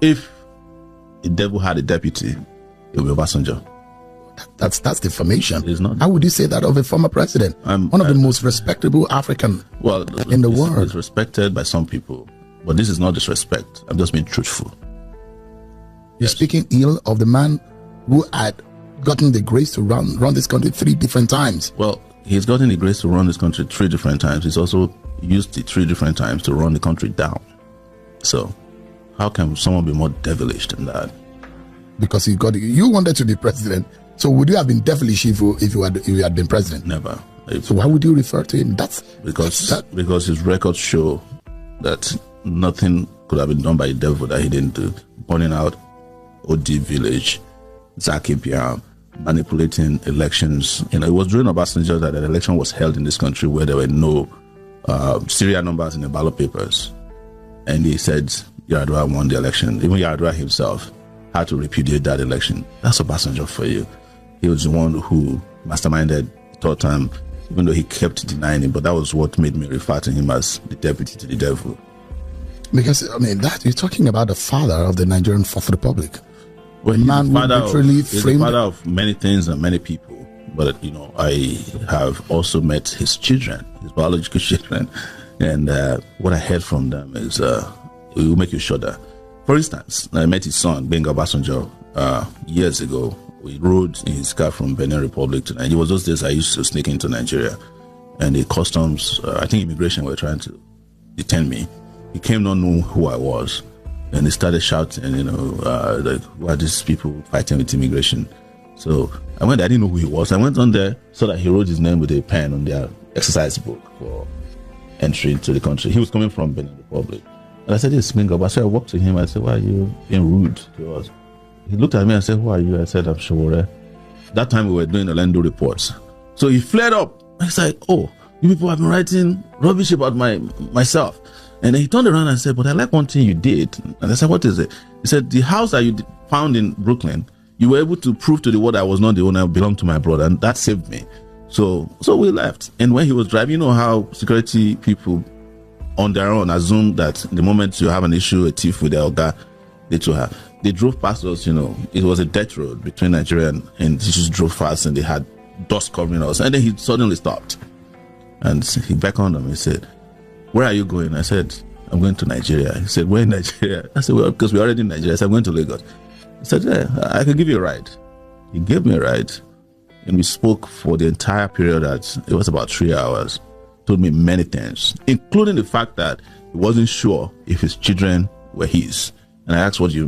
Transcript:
If the devil had a deputy, it would be Obasanjo. That's defamation. It's not. How would you say that of a former president? One of the most respectable African in the world. It's respected by some people, but this is not disrespect. I'm just being truthful. You're speaking ill of the man who had gotten the grace to run this country 3 different times. Well, he's gotten the grace to run this country 3 different times. He's also used it 3 different times to run the country down. So how can someone be more devilish than that? Because you wanted to be president. So would you have been devilish if you had been president? Never. So why would you refer to him? Because his records show that nothing could have been done by the devil that he didn't do. Burning out OD Village, Zaki Piam, manipulating elections. It was during Obasanjo that an election was held in this country where there were no serial numbers in the ballot papers. And he said Yar'Adua won the election. Even Yar'Adua himself had to repudiate that election. That's Obasanjo for you. He was the one who masterminded the 3rd time, even though he kept denying it. But that was what made me refer to him as the deputy to the devil. Because, that you're talking about the father of the Nigerian Fourth Republic. Well, he's the father of many things and many people. But, I have also met his children, his biological children. And what I heard from them is, it will make you shudder. For instance, I met his son, Nigeria Obasanjo, years ago. We rode in his car from Benin Republic to Nigeria. It was those days I used to sneak into Nigeria. And the customs, I think immigration were trying to detain me. He came not knowing who I was. And he started shouting, like, why are these people fighting with immigration? So I didn't know who he was. I went on there so that he wrote his name with a pen on their exercise book for entry into the country. He was coming from Benin Republic. And I said, this is Mingo. So I walked to him. I said, why are you being rude to us? He looked at me and said, who are you? I said, I'm Sowore. That time we were doing Orlando reports. So he flared up. He's like, oh, you people have been writing rubbish about myself. And then he turned around and said, but I like one thing you did. And I said, what is it? He said, the house that you found in Brooklyn, you were able to prove to the world I was not the owner, it belonged to my brother. And that saved me. So we left. And when he was driving, you know how security people on their own assume that the moment you have an issue, a thief with their Oga, they drove past us, it was a death road between Nigeria and he just drove fast and they had dust covering us. And then he suddenly stopped. And he beckoned on me. He said, where are you going? I said, I'm going to Nigeria. He said, where in Nigeria? I said, well, because we're already in Nigeria. I said, I'm going to Lagos. He said, yeah, I can give you a ride. He gave me a ride. And we spoke for the entire period. It was about 3 hours. Told me many things, including the fact that he wasn't sure if his children were his. And I asked, what do you